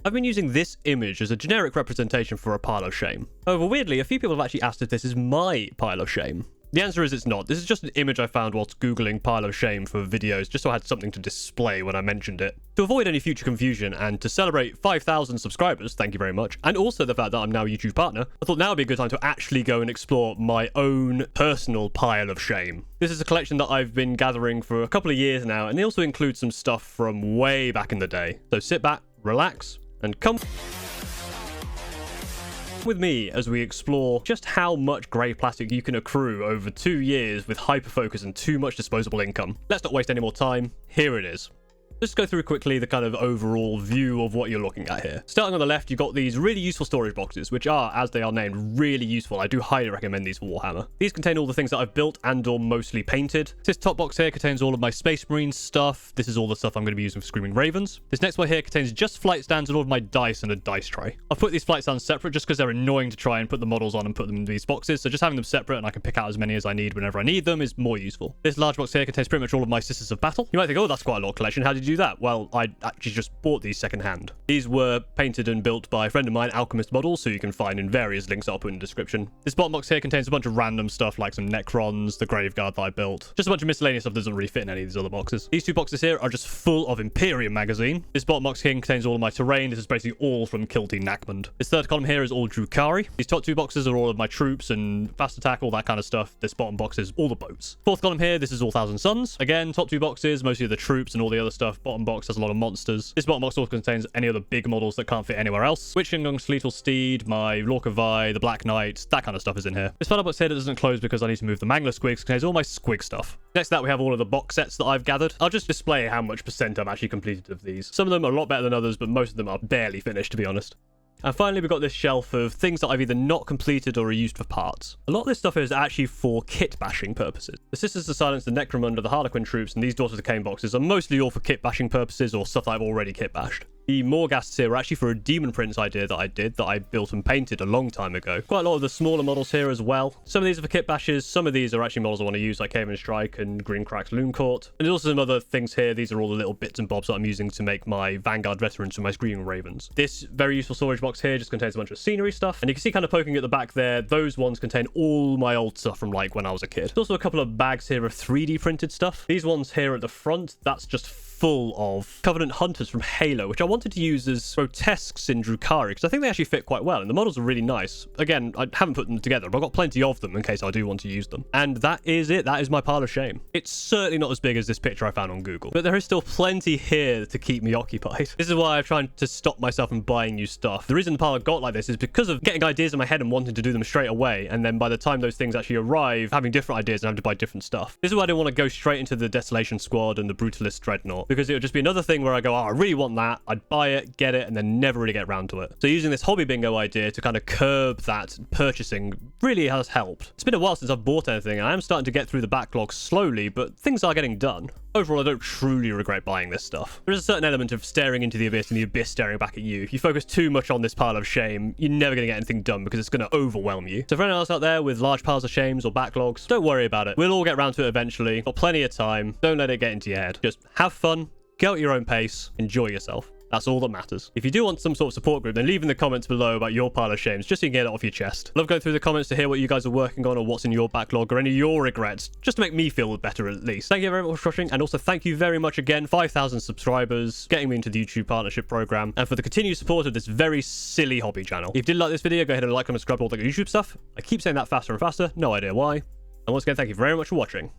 I've been using this image as a generic representation for a pile of shame. However, weirdly, a few people have actually asked if this is my pile of shame. The answer is it's not. This is just an image I found whilst googling pile of shame for videos, just so I had something to display when I mentioned it. To avoid any future confusion and to celebrate 5,000 subscribers, thank you very much, and also the fact that I'm now a YouTube partner, I thought now would be a good time to actually go and explore my own personal pile of shame. This is a collection that I've been gathering for a couple of years now, and they also include some stuff from way back in the day. So sit back, relax, and come with me as we explore just how much grey plastic you can accrue over 2 years with hyperfocus and too much disposable income. Let's not waste any more time. Here it is. Just go through quickly the kind of overall view of what you're looking at here. Starting on the left, you've got these really useful storage boxes, which are, as they are named, really useful. I do highly recommend these for Warhammer. These contain all the things that I've built and or mostly painted. This top box here contains all of my Space Marine stuff. This is all the stuff I'm going to be using for Screaming Ravens. This next one here contains just flight stands and all of my dice and a dice tray. I've put these flight stands separate just because they're annoying to try and put the models on and put them in these boxes, so just having them separate and I can pick out as many as I need whenever I need them is more useful. This large box here contains pretty much all of my Sisters of Battle. You might think, oh, that's quite a lot of collection. How did you do that? Well, I actually just bought these secondhand. These were painted and built by a friend of mine, Alchemist Models, who you can find in various links that I'll put in the description. This bottom box here contains a bunch of random stuff like some Necrons, the Graveguard that I built. Just a bunch of miscellaneous stuff that doesn't really fit in any of these other boxes. These two boxes here are just full of Imperium magazine. This bottom box here contains all of my terrain. This is basically all from Kilty Nakmund. This third column here is all Drukhari. These top two boxes are all of my troops and fast attack, all that kind of stuff. This bottom box is all the boats. Fourth column here, this is all Thousand Suns. Again, top two boxes, mostly the troops and all the other stuff. Bottom box has a lot of monsters. This bottom box also contains any other big models that can't fit anywhere else. Witchington's Lethal Steed, my Lorca Vi, the Black Knight, that kind of stuff is in here. This final box here that doesn't close because I need to move the Mangler Squigs contains all my Squig stuff. Next to that, we have all of the box sets that I've gathered. I'll just display how much percent I've actually completed of these. Some of them are a lot better than others, but most of them are barely finished, to be honest. And finally, we've got this shelf of things that I've either not completed or are used for parts. A lot of this stuff is actually for kit bashing purposes. The Sisters of Silence, the Necromunda, the Harlequin troops, and these Daughters of Cain boxes are mostly all for kit bashing purposes or stuff that I've already kit bashed. The Morghasts here are actually for a Demon Prince idea that I built and painted a long time ago. Quite a lot of the smaller models here as well. Some of these are for kit bashes, some of these are actually models I want to use like Cayman Strike and Greencrack's Loon Court. And there's also some other things here. These are all the little bits and bobs that I'm using to make my Vanguard veterans for my Screaming Ravens. This very useful storage box here just contains a bunch of scenery stuff. And you can see kind of poking at the back there, those ones contain all my old stuff from like when I was a kid. There's also a couple of bags here of 3D printed stuff. These ones here at the front, that's just full of Covenant Hunters from Halo, which I wanted to use as grotesques in Drukhari because I think they actually fit quite well and the models are really nice. Again, I haven't put them together, but I've got plenty of them in case I do want to use them. And that is it. That is my pile of shame. It's certainly not as big as this picture I found on Google, but there is still plenty here to keep me occupied. This is why I'm trying to stop myself from buying new stuff. The reason the pile got like this is because of getting ideas in my head and wanting to do them straight away, and then by the time those things actually arrive, having different ideas and having to buy different stuff. This is why I don't want to go straight into the Desolation Squad and the Brutalist Dreadnought, because it would just be another thing where I go, oh, I really want that, I'd buy it, get it, and then never really get around to it. So using this hobby bingo idea to kind of curb that purchasing really has helped. It's been a while since I've bought anything, and I am starting to get through the backlog slowly, but things are getting done. Overall, I don't truly regret buying this stuff. There is a certain element of staring into the abyss and the abyss staring back at you. If you focus too much on this pile of shame, you're never going to get anything done because it's going to overwhelm you. So for anyone else out there with large piles of shames or backlogs, don't worry about it. We'll all get around to it eventually. Got plenty of time. Don't let it get into your head. Just have fun, go at your own pace, enjoy yourself. That's all that matters. If you do want some sort of support group, then leave in the comments below about your pile of shames, just so you can get it off your chest. Love going through the comments to hear what you guys are working on or what's in your backlog or any of your regrets, just to make me feel better at least. Thank you very much for watching, and also thank you very much again, 5,000 subscribers, getting me into the YouTube partnership program, and for the continued support of this very silly hobby channel. If you did like this video, go ahead and like, comment, subscribe, all the YouTube stuff. I keep saying that faster and faster, no idea why. And once again, thank you very much for watching.